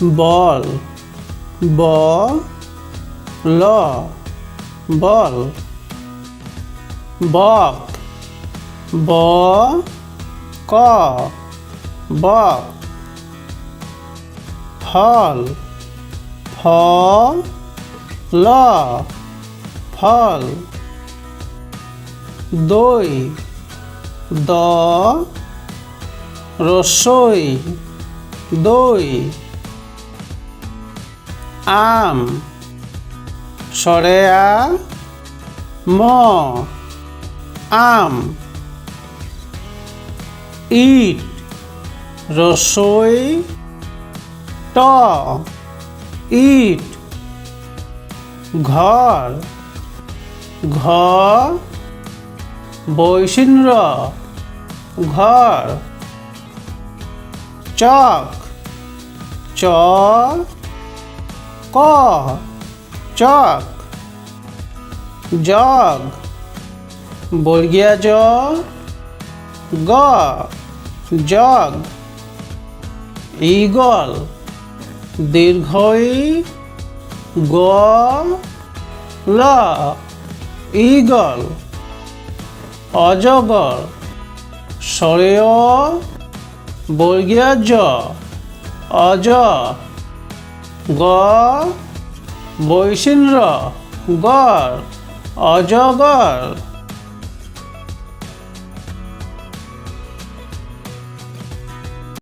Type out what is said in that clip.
বল ব ল বল। বক ব ক বক। ফল ফ ল ফল। দই দ রসই দই। আম সরে আ ম আম। ইট রসই ট ইট। ঘর ঘ বৈশিন্দ্র ঘর। চক চ ক চক। জগ বর্গীয় জ গ জগ। ঈগল দীর্ঘই গ ল ঈগল। অজগর সরেয় বর্গীয় জ অজ। গ বৈশিন্দ্র গড় অজগর।